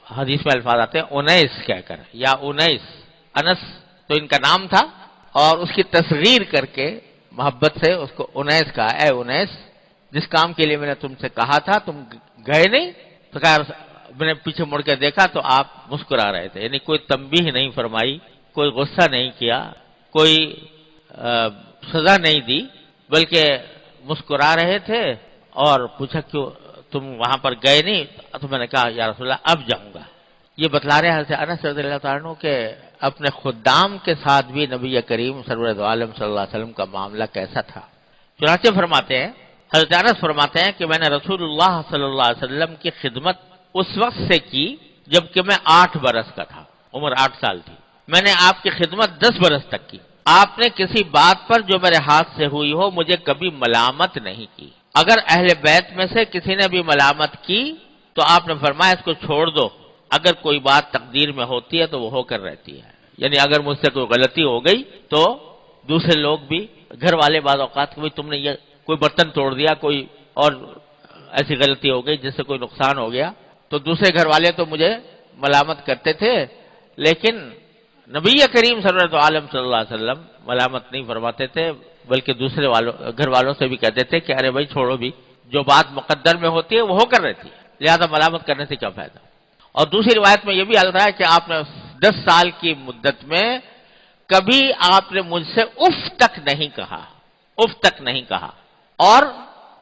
A: حدیث میں الفاظ آتے ہیں انیس کہہ کر، یا انیس، انس تو ان کا نام تھا، اور اس کی تصغیر کر کے محبت سے اس کو انیس کہا، اے انیس، جس کام کے لیے میں نے تم سے کہا تھا تم گئے نہیں؟ تو کہا میں نے پیچھے مڑ کے دیکھا تو آپ مسکرا رہے تھے، یعنی کوئی تنبیہ نہیں فرمائی، کوئی غصہ نہیں کیا، کوئی سزا نہیں دی، بلکہ مسکرا رہے تھے۔ اور پوچھا کیوں تم وہاں پر گئے نہیں؟ تو میں نے کہا یا رسول اللہ اب جاؤں گا۔ یہ بتلا رہے حضرت انس رضی اللہ تعالیٰ عنہ کہ اپنے خدام کے ساتھ بھی نبی کریم سرور دو عالم صلی اللہ علیہ وسلم کا معاملہ کیسا تھا۔ چنانچہ فرماتے ہیں، حضرت انس فرماتے ہیں کہ میں نے رسول اللہ صلی اللہ علیہ وسلم کی خدمت اس وقت سے کی جبکہ میں 8 برس کا تھا، عمر 8 سال تھی۔ میں نے آپ کی خدمت 10 برس تک کی۔ آپ نے کسی بات پر جو میرے ہاتھ سے ہوئی ہو مجھے کبھی ملامت نہیں کی۔ اگر اہل بیت میں سے کسی نے بھی ملامت کی تو آپ نے فرمایا اس کو چھوڑ دو، اگر کوئی بات تقدیر میں ہوتی ہے تو وہ ہو کر رہتی ہے، یعنی اگر مجھ سے کوئی غلطی ہو گئی تو دوسرے لوگ بھی، گھر والے بعض اوقات کہ تم نے یہ کوئی برتن توڑ دیا، کوئی اور ایسی غلطی ہو گئی جس سے کوئی نقصان ہو گیا، تو دوسرے گھر والے تو مجھے ملامت کرتے تھے، لیکن نبی کریم صلی اللہ علیہ وسلم ملامت نہیں فرماتے تھے، بلکہ دوسرے گھر والوں سے بھی کہتے تھے کہ ارے بھائی چھوڑو بھی، جو بات مقدر میں ہوتی ہے وہ ہو کر رہتی ہے، لہذا ملامت کرنے سے کیا فائدہ۔ اور دوسری روایت میں یہ بھی آتا ہے کہ آپ نے 10 سال کی مدت میں کبھی آپ نے مجھ سے اف تک نہیں کہا، اف تک نہیں کہا، اور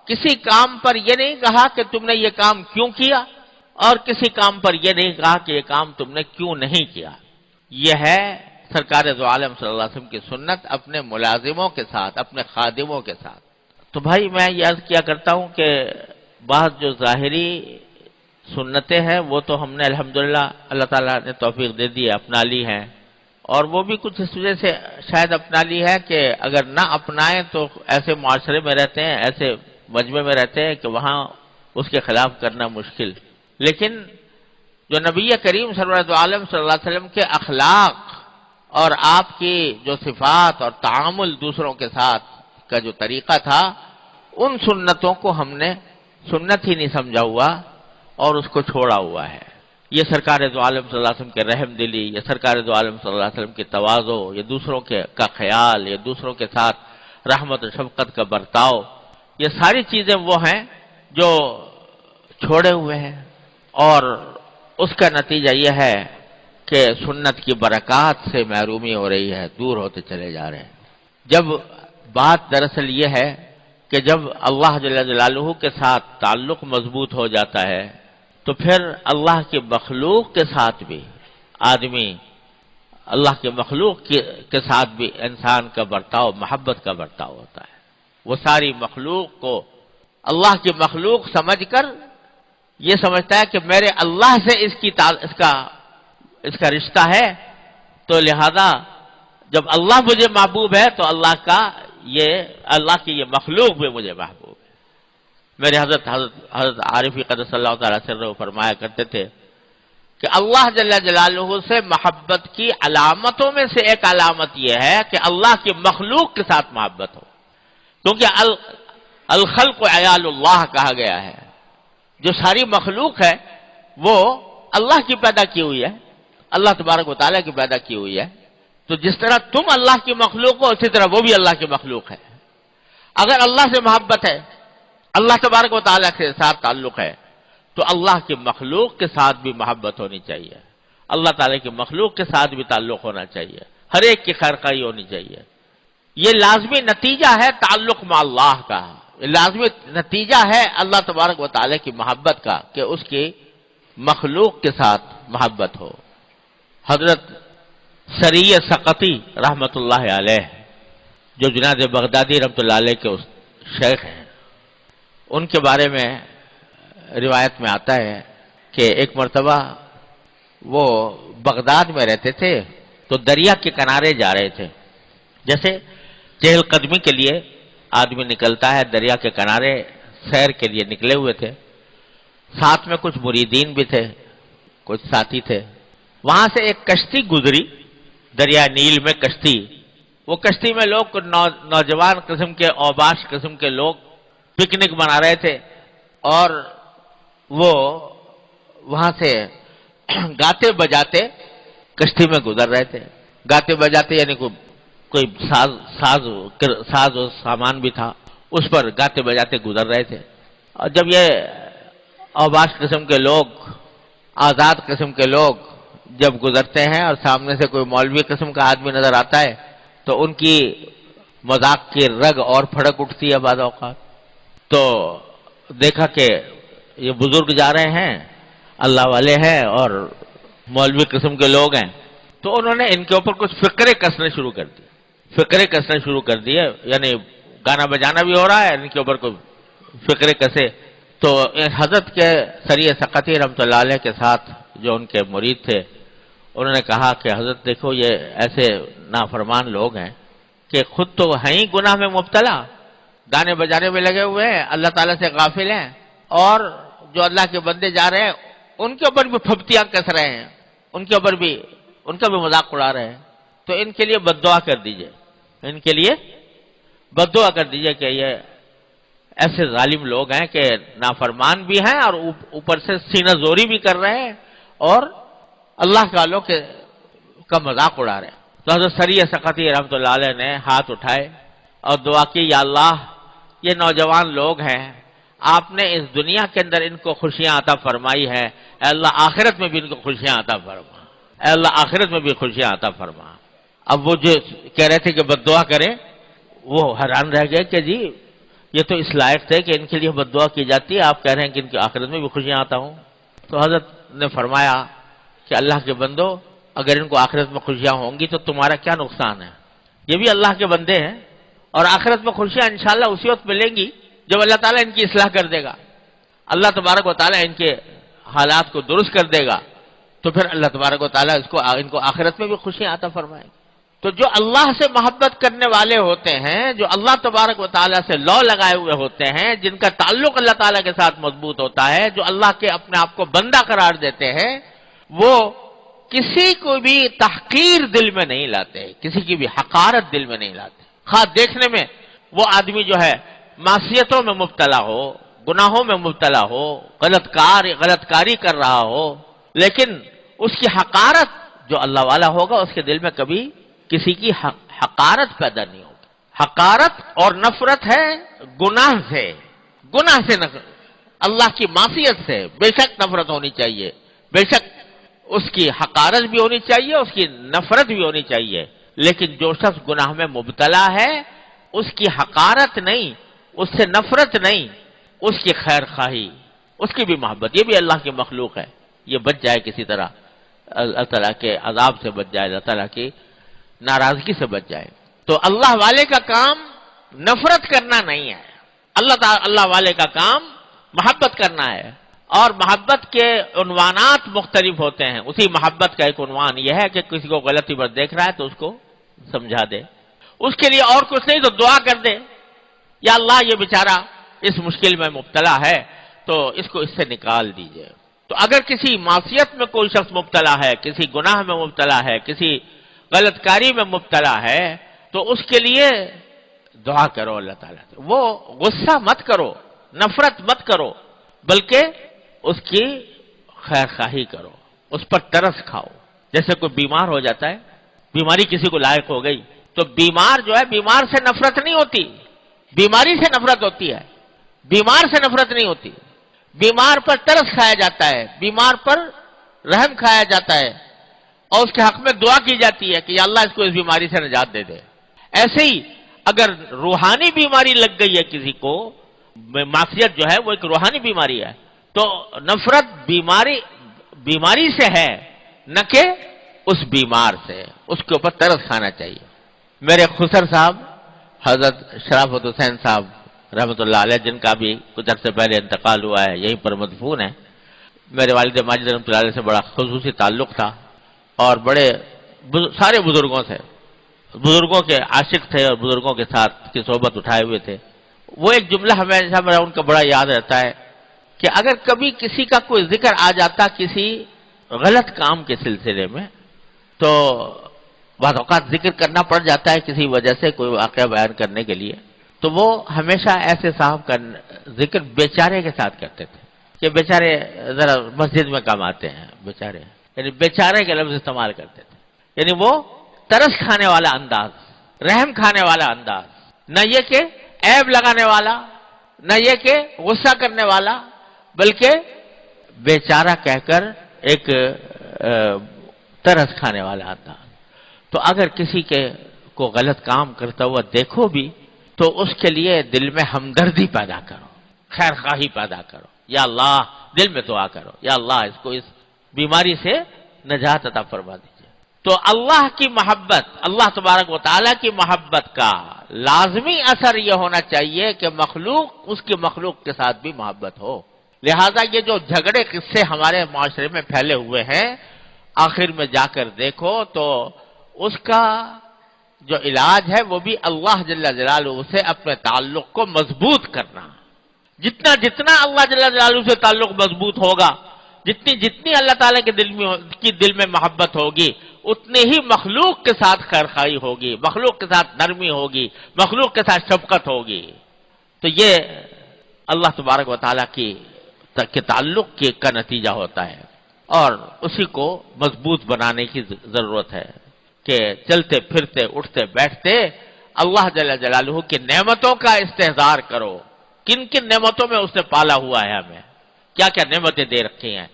A: کسی کام پر یہ نہیں کہا کہ تم نے یہ کام کیوں کیا، اور کسی کام پر یہ نہیں کہا کہ یہ کام تم نے کیوں نہیں کیا۔ یہ ہے سرکار دو عالم صلی اللہ علیہ وسلم کی سنت اپنے ملازموں کے ساتھ، اپنے خادموں کے ساتھ۔ تو بھائی میں یہ عرض کیا کرتا ہوں کہ بعض جو ظاہری سنتیں ہیں وہ تو ہم نے الحمدللہ اللہ تعالیٰ نے توفیق دے دی، اپنا لی ہیں، اور وہ بھی کچھ اس وجہ سے شاید اپنا لی ہے کہ اگر نہ اپنائیں تو ایسے معاشرے میں رہتے ہیں، ایسے مجمع میں رہتے ہیں کہ وہاں اس کے خلاف کرنا مشکل۔ لیکن جو نبی کریم صلی اللہ علیہ وسلم کے اخلاق اور آپ کی جو صفات اور تعامل دوسروں کے ساتھ کا جو طریقہ تھا، ان سنتوں کو ہم نے سنت ہی نہیں سمجھا ہوا اور اس کو چھوڑا ہوا ہے۔ یہ سرکار دو عالم صلی اللہ علیہ وسلم کے رحم دلی، یہ سرکار دو عالم صلی اللہ علیہ وسلم کی تواضع، یہ دوسروں کا خیال، یہ دوسروں کے ساتھ رحمت و شفقت کا برتاؤ، یہ ساری چیزیں وہ ہیں جو چھوڑے ہوئے ہیں، اور اس کا نتیجہ یہ ہے کہ سنت کی برکات سے محرومی ہو رہی ہے، دور ہوتے چلے جا رہے ہیں۔ جب بات دراصل یہ ہے کہ جب اللہ جل جلالہ کے ساتھ تعلق مضبوط ہو جاتا ہے تو پھر اللہ کی مخلوق کے ساتھ بھی آدمی، اللہ کے مخلوق کے ساتھ بھی انسان کا برتاؤ محبت کا برتاؤ ہوتا ہے۔ وہ ساری مخلوق کو اللہ کی مخلوق سمجھ کر یہ سمجھتا ہے کہ میرے اللہ سے اس کا رشتہ ہے، تو لہذا جب اللہ مجھے محبوب ہے تو اللہ کی یہ مخلوق بھی مجھے محبوب ہے۔ میرے حضرت عارفی قدس اللہ تعالیٰ سرہ فرمایا کرتے تھے کہ اللہ جل جلالہ سے محبت کی علامتوں میں سے ایک علامت یہ ہے کہ اللہ کی مخلوق کے ساتھ محبت ہو، کیونکہ الخلق عیال اللہ کہا گیا ہے، جو ساری مخلوق ہے وہ اللہ کی پیدا کی ہوئی ہے، اللہ تبارک و تعالیٰ کی پیدا کی ہوئی ہے، تو جس طرح تم اللہ کی مخلوق ہو اسی طرح وہ بھی اللہ کی مخلوق ہے۔ اگر اللہ سے محبت ہے، اللہ تبارک و تعالیٰ کے ساتھ تعلق ہے، تو اللہ کی مخلوق کے ساتھ بھی محبت ہونی چاہیے، اللہ تعالیٰ کی مخلوق کے ساتھ بھی تعلق ہونا چاہیے، ہر ایک کی خیرخواہی ہونی چاہیے۔ یہ لازمی نتیجہ ہے تعلق مع اللہ کا، لازمی نتیجہ ہے اللہ تبارک و تعالیٰ کی محبت کا کہ اس کی مخلوق کے ساتھ محبت ہو۔ حضرت سری سقطی رحمت اللہ علیہ، جو جنید بغدادی رحمت اللہ علیہ کے شیخ ہیں، ان کے بارے میں روایت میں آتا ہے کہ ایک مرتبہ وہ بغداد میں رہتے تھے تو دریا کے کنارے جا رہے تھے، جیسے چہل قدمی کے لیے آدمی نکلتا ہے دریا کے کنارے سیر کے لیے نکلے ہوئے تھے، ساتھ میں کچھ مریدین بھی تھے، کچھ ساتھی تھے۔ وہاں سے ایک کشتی گزری، دریا نیل میں کشتی، وہ کشتی میں لوگ نوجوان قسم کے، اوباش قسم کے لوگ پکنک منا رہے تھے، اور وہ وہاں سے گاتے بجاتے کشتی میں گزر رہے تھے۔ گاتے بجاتے یعنی کوئی ساز و سامان بھی تھا، اس پر گاتے بجاتے گزر رہے تھے۔ اور جب یہ اوباش قسم کے لوگ، آزاد قسم کے لوگ جب گزرتے ہیں اور سامنے سے کوئی مولوی قسم کا آدمی نظر آتا ہے تو ان کی مذاق کی رگ اور پھڑک اٹھتی ہے بعض اوقات۔ تو دیکھا کہ یہ بزرگ جا رہے ہیں، اللہ والے ہیں اور مولوی قسم کے لوگ ہیں، تو انہوں نے ان کے اوپر کچھ فقرے کسنے شروع کر دی، فقرے کسنے شروع کر دیے، یعنی گانا بجانا بھی ہو رہا ہے، ان کے اوپر کوئی فقرے کسے۔ تو حضرت کے سری سقطی رحمۃ اللہ علیہ کے ساتھ جو ان کے مرید تھے، انہوں نے کہا کہ حضرت دیکھو یہ ایسے نافرمان لوگ ہیں کہ خود تو ہیں ہی گناہ میں مبتلا، گانے بجانے میں لگے ہوئے ہیں، اللہ تعالیٰ سے غافل ہیں، اور جو اللہ کے بندے جا رہے ہیں ان کے اوپر بھی پھپتیاں کس رہے ہیں، ان کے اوپر بھی ان کا بھی مذاق اڑا رہے ہیں۔ تو ان کے لیے بد دعا کر دیجئے، ان کے لیے بد دعا کر دیجئے کہ یہ ایسے ظالم لوگ ہیں کہ نافرمان بھی ہیں اور اوپر سے سینہ زوری بھی کر رہے ہیں اور اللہ والوں کا مذاق اڑا رہے ہیں۔ تو حضرت سری سقطی رحمۃ اللہ علیہ نے ہاتھ اٹھائے اور دعا کی، یا اللہ یہ نوجوان لوگ ہیں، آپ نے اس دنیا کے اندر ان کو خوشیاں عطا فرمائی ہے، اے اللہ آخرت میں بھی ان کو خوشیاں عطا فرما، اے اللہ آخرت میں بھی خوشیاں عطا فرما۔ اب وہ جو کہہ رہے تھے کہ بد دعا کریں، وہ حیران رہ گئے کہ جی یہ تو اس لائق تھے کہ ان کے لیے بد دعا کی جاتی ہے، آپ کہہ رہے ہیں کہ ان کی آخرت میں بھی خوشیاں عطا ہوں۔ تو حضرت نے فرمایا کہ اللہ کے بندو، اگر ان کو آخرت میں خوشیاں ہوں گی تو تمہارا کیا نقصان ہے، یہ بھی اللہ کے بندے ہیں، اور آخرت میں خوشیاں انشاءاللہ اسی وقت ملیں گی جب اللہ تعالیٰ ان کی اصلاح کر دے گا، اللہ تبارک و تعالیٰ ان کے حالات کو درست کر دے گا، تو پھر اللہ تبارک و تعالیٰ ان کو آخرت میں بھی خوشیاں عطا فرمائیں گے۔ تو جو اللہ سے محبت کرنے والے ہوتے ہیں، جو اللہ تبارک و تعالیٰ سے لو لگائے ہوئے ہوتے ہیں، جن کا تعلق اللہ تعالیٰ کے ساتھ مضبوط ہوتا ہے، جو اللہ کے اپنے آپ کو بندہ قرار دیتے ہیں، وہ کسی کو بھی تحقیر دل میں نہیں لاتے، کسی کی بھی حقارت دل میں نہیں لاتے۔ خواہ دیکھنے میں وہ آدمی جو ہے معصیتوں میں مبتلا ہو، گناہوں میں مبتلا ہو، غلط کاری کر رہا ہو، لیکن اس کی حقارت جو اللہ والا ہوگا اس کے دل میں کبھی کسی کی حقارت پیدا نہیں ہوگی۔ حقارت اور نفرت ہے گناہ سے، اللہ کی معصیت سے بے شک نفرت ہونی چاہیے، بے شک اس کی حقارت بھی ہونی چاہیے، اس کی نفرت بھی ہونی چاہیے، لیکن جو شخص گناہ میں مبتلا ہے اس کی حقارت نہیں، اس سے نفرت نہیں، اس کی خیر خواہی، اس کی بھی محبت، یہ بھی اللہ کی مخلوق ہے، یہ بچ جائے کسی طرح، اللہ تعالیٰ کے عذاب سے بچ جائے، اللہ تعالیٰ کی ناراضگی سے بچ جائے۔ تو اللہ والے کا کام نفرت کرنا نہیں ہے، اللہ والے کا کام محبت کرنا ہے، اور محبت کے عنوانات مختلف ہوتے ہیں۔ اسی محبت کا ایک عنوان یہ ہے کہ کسی کو غلطی پر دیکھ رہا ہے تو اس کو سمجھا دے، اس کے لیے اور کچھ نہیں تو دعا کر دے، یا اللہ یہ بیچارہ اس مشکل میں مبتلا ہے تو اس کو اس سے نکال دیجئے۔ تو اگر کسی معصیت میں کوئی شخص مبتلا ہے، کسی گناہ میں مبتلا ہے، کسی غلط کاری میں مبتلا ہے، تو اس کے لیے دعا کرو اللہ تعالیٰ سے، وہ غصہ مت کرو، نفرت مت کرو، بلکہ اس کی خیر خواہی کرو، اس پر ترس کھاؤ۔ جیسے کوئی بیمار ہو جاتا ہے، بیماری کسی کو لائق ہو گئی تو بیمار جو ہے، بیمار سے نفرت نہیں ہوتی، بیماری سے نفرت ہوتی ہے، بیمار سے نفرت نہیں ہوتی، بیمار پر ترس کھایا جاتا ہے، بیمار پر رحم کھایا جاتا ہے، اور اس کے حق میں دعا کی جاتی ہے کہ یا اللہ اس کو اس بیماری سے نجات دے دے۔ ایسے ہی اگر روحانی بیماری لگ گئی ہے کسی کو، معصیت جو ہے وہ ایک روحانی بیماری ہے، تو نفرت بیماری سے ہے، نہ کہ اس بیمار سے، اس کے اوپر ترس کھانا چاہیے۔ میرے خسر صاحب حضرت شرافت حسین صاحب رحمۃ اللہ علیہ، جن کا بھی کچھ عرصے پہلے انتقال ہوا ہے، یہیں پر مدفون ہے، میرے والد ماجد رحمۃ اللہ علیہ سے بڑا خصوصی تعلق تھا، اور سارے بزرگوں سے، بزرگوں کے عاشق تھے اور بزرگوں کے ساتھ کی صحبت اٹھائے ہوئے تھے۔ وہ ایک جملہ ہمیشہ میرا ان کا بڑا یاد رہتا ہے کہ اگر کبھی کسی کا کوئی ذکر آ جاتا کسی غلط کام کے سلسلے میں، تو بعض اوقات ذکر کرنا پڑ جاتا ہے کسی وجہ سے، کوئی واقعہ بیان کرنے کے لیے، تو وہ ہمیشہ ایسے صاحب کا ذکر بیچارے کے ساتھ کرتے تھے کہ بیچارے ذرا مسجد میں کام آتے ہیں، بیچارے، یعنی بیچارے کے لفظ استعمال کرتے تھے، یعنی وہ ترس کھانے والا انداز، رحم کھانے والا انداز، نہ یہ کہ عیب لگانے والا، نہ یہ کہ غصہ کرنے والا، بلکہ بیچارہ کہہ کر ایک ترس کھانے والا انداز۔ تو اگر کسی کے کو غلط کام کرتا ہوا دیکھو بھی تو اس کے لیے دل میں ہمدردی پیدا کرو، خیر خواہی پیدا کرو، یا اللہ، دل میں دعا کرو، یا اللہ اس کو اس بیماری سے نجات عطا فرما دیجیے۔ تو اللہ کی محبت، اللہ تبارک و تعالیٰ کی محبت کا لازمی اثر یہ ہونا چاہیے کہ مخلوق، اس کی مخلوق کے ساتھ بھی محبت ہو۔ لہذا یہ جو جھگڑے قصے ہمارے معاشرے میں پھیلے ہوئے ہیں، آخر میں جا کر دیکھو تو اس کا جو علاج ہے وہ بھی اللہ جل جلالہ سے اپنے تعلق کو مضبوط کرنا۔ جتنا جتنا اللہ جل جلالہ سے تعلق مضبوط ہوگا، جتنی اللہ تعالیٰ کے دل میں محبت ہوگی، اتنی ہی مخلوق کے ساتھ خیرخواہی ہوگی، مخلوق کے ساتھ نرمی ہوگی، مخلوق کے ساتھ شفقت ہوگی۔ تو یہ اللہ تبارک و تعالیٰ کے تعلق کا نتیجہ ہوتا ہے، اور اسی کو مضبوط بنانے کی ضرورت ہے کہ چلتے پھرتے اٹھتے بیٹھتے اللہ جل جلالہ کی نعمتوں کا استحضار کرو۔ کن کن نعمتوں میں اس نے پالا ہوا ہے ہمیں، کیا کیا نعمتیں دے رکھی ہیں،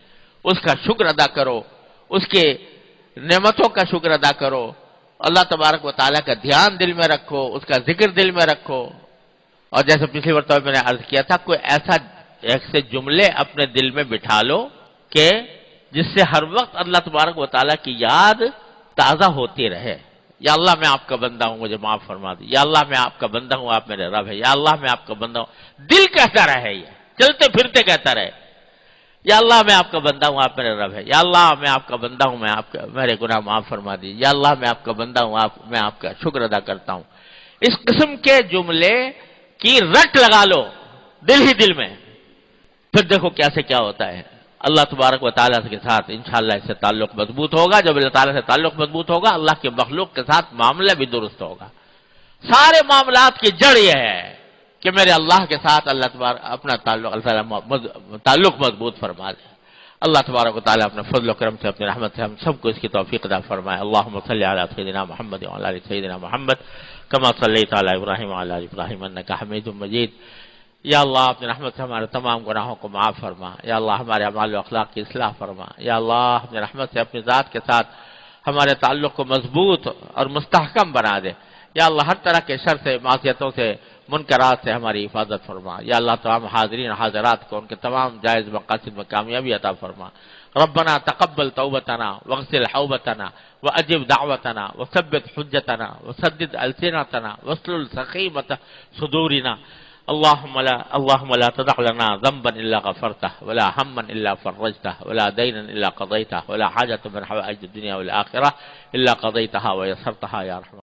A: اس کا شکر ادا کرو، اس کے نعمتوں کا شکر ادا کرو، اللہ تبارک و تعالیٰ کا دھیان دل میں رکھو، اس کا ذکر دل میں رکھو۔ اور جیسے پچھلی مرتبہ میں نے عرض کیا تھا، کوئی ایسے جملے اپنے دل میں بٹھا لو کہ جس سے ہر وقت اللہ تبارک و تعالیٰ کی یاد تازہ ہوتی رہے۔ یا اللہ میں آپ کا بندہ ہوں، مجھے معاف فرما دی، یا اللہ میں آپ کا بندہ ہوں، آپ میرے رب ہے، یا اللہ میں آپ کا بندہ ہوں، دل کہتا رہے، یہ چلتے پھرتے کہتا رہے، یا اللہ میں آپ کا بندہ ہوں، آپ میرے رب ہے، یا اللہ میں آپ کا بندہ ہوں، میں آپ کا میرے گناہ معاف فرما دی، یا اللہ میں آپ کا بندہ ہوں، میں آپ کا شکر ادا کرتا ہوں۔ اس قسم کے جملے کی رٹ لگا لو دل ہی دل میں، پھر دیکھو کیسے کیا ہوتا ہے۔ اللہ تبارک و تعالیٰ کے ساتھ انشاءاللہ اس سے تعلق مضبوط ہوگا۔ جب اللہ تعالیٰ سے تعلق مضبوط ہوگا، اللہ کے مخلوق کے ساتھ معاملہ بھی درست ہوگا۔ سارے معاملات کی جڑ یہ ہے کہ میرے اللہ کے ساتھ اللہ تبارک اپنا تعلق مضبوط فرما دے۔ اللہ تبارک و تعالیٰ اپنے فضل و کرم سے، اپنی رحمت سے ہم سب کو اس کی توفیق عطا فرمائے۔ اللہم صلی علی سیدنا محمد وعلی آل سیدنا محمد کما صلیت علی ابراہیم وعلی آل ابراہیم انک حمید مجید۔ یا اللہ اپنی رحمت سے ہمارے تمام گناہوں کو معاف فرما، یا اللہ ہمارے اعمال و اخلاق کی اصلاح فرما، یا اللہ اپنی رحمت سے اپنی ذات کے ساتھ ہمارے تعلق کو مضبوط اور مستحکم بنا دے، یا اللہ ہر طرح کے شر سے، معصیتوں سے، منکرات سے ہماری حفاظت فرما، یا اللہ تمام حاضرین حاضرات کو ان کے تمام جائز مقاصد میں کامیابی عطا فرما۔ ربنا تقبل توبتنا واغسل حوبتنا واجب دعوتنا وثبت حجتنا وسدد السنتنا واسلل سخيمة صدورنا۔ اللهم لا تدع لنا ذنبا الا غفرته ولا هما الا فرجته ولا دينا الا قضيته ولا حاجة من حوائج الدنيا والآخرة الا قضيتها ويسرتها يا رحمن